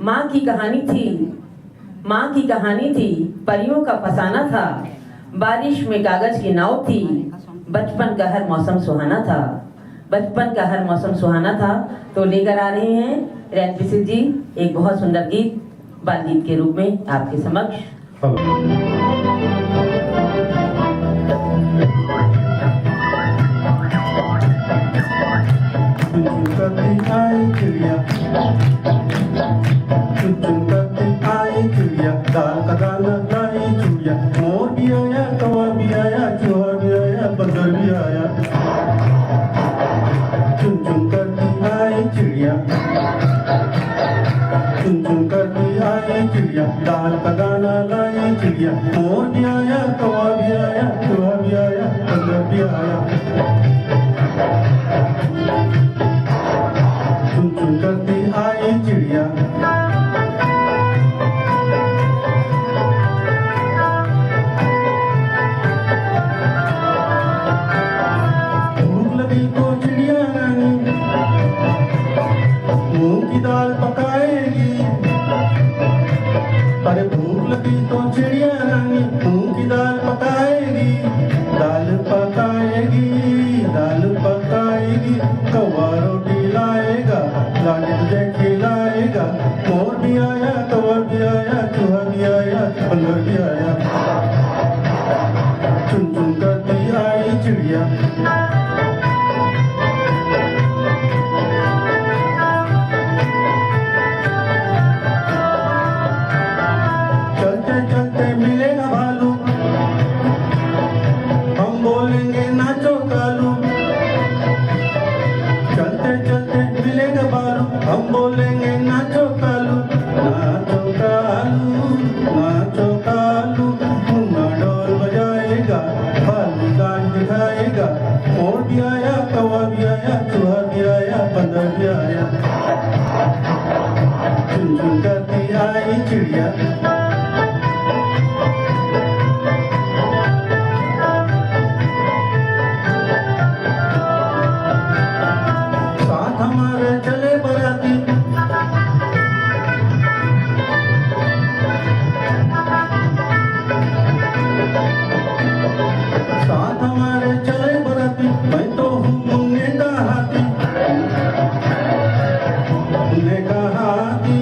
माँ की कहानी थी, माँ की कहानी थी, परियों का फसाना था, बारिश में कागज की नाव थी, बचपन का हर मौसम सुहाना था, बचपन का हर मौसम सुहाना था। तो लेकर आ रहे हैं रैन पिसिल जी एक बहुत सुंदर गीत बाल गीत के रूप में आपके समक्ष। दाल का दाना लाई चुड़िया, मोर भी आया, कौवा भी आया, चूहा भी आया, बंदर भी आया। चुन चुन करती आई चिड़िया, चुन चुन करती आई चिड़िया, दाल का दाना लाई चिड़िया, मोर भी आया, कौवा भी आया, चूहा भी आया, बंदर भी आया। चुन चुन करती आई चिड़िया, मूंग की दाल पकाएगी। अरे भूख लगी तो चिड़िया रानी मूंग की दाल पकाएगी, दाल पकाएगी, दाल पकाएगी। कौवा रोटी लाएगा, लाके तुझे खिलाएगा। मोर भी आया, कौवा भी आया, चूहा भी आया, बंदर भी आया। चुन चुन करती आई चिड़िया, चलते चलते मिलेगा भालू, हम बोलेंगे नाचो कालू। चलते चलते मिलेगा भालू, हम बोलेंगे नाचो कालू, नाचो कालू, नाचो कालू। मुन्ना ढोल बजाएगा, भालू डांस दिखाएगा। मोर भी आया, कौवा भी आया, चूहा भी आया, बंदर भी आया। चुन चुन करती आई चिड़िया, साथ हमारे चले बराती, साथ हमारे चले बराती। मैं तो हूँ मुन्ने का हाथी, मुन्ने का हाथी,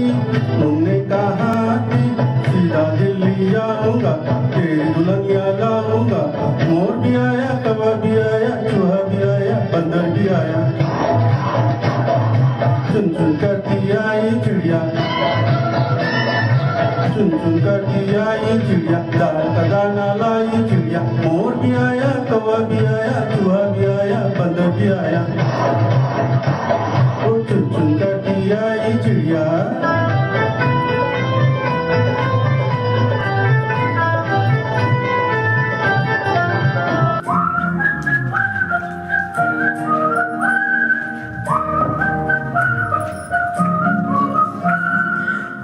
मुन्ने का हाथी। सीधा दिल्ली जाऊंगा, तेरी दुल्हनिया लाऊंगा। मोर भी आया, कौवा भी आया, चूहा भी आया, बंदर भी आया। चुन चुन करती आई चिड़िया, चुन चुन करती आई चिड़िया, दाल का दाना लाई चिड़िया। मोर भी आया, कौवा भी आया, चूहा भी आया, बंदर भी आया। ओ चुन चुन करती आई चिड़िया,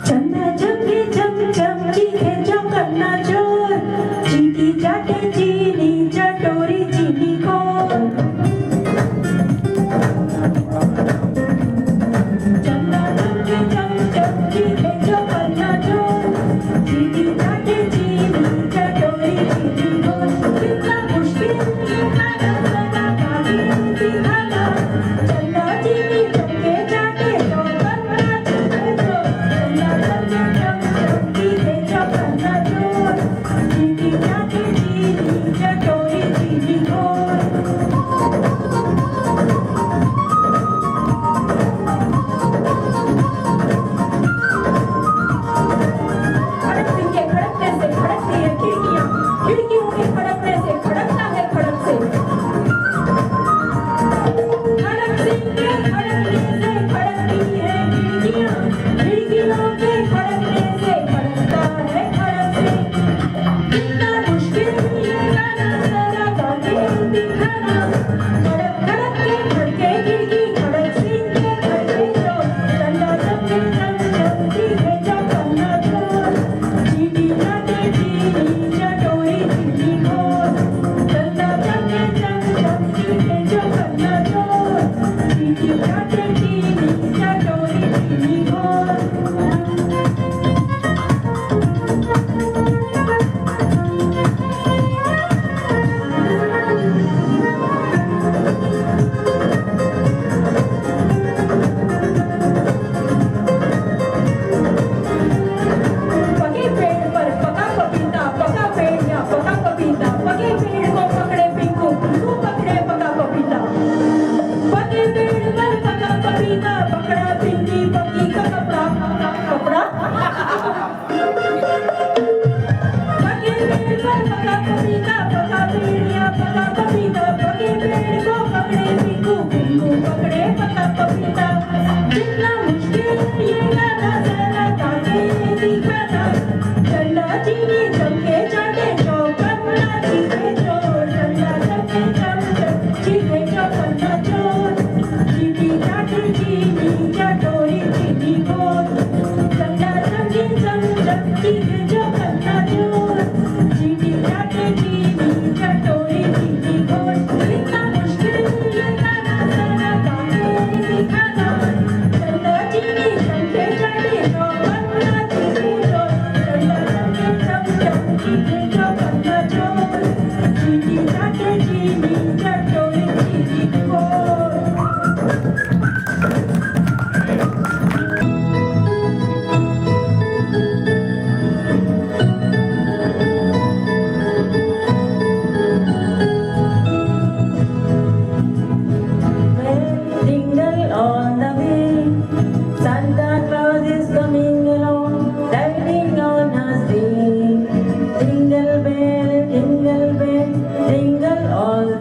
चंदा चमके चम चम चीखे जो करना चोर, चीटी चाटे चीर Jingle all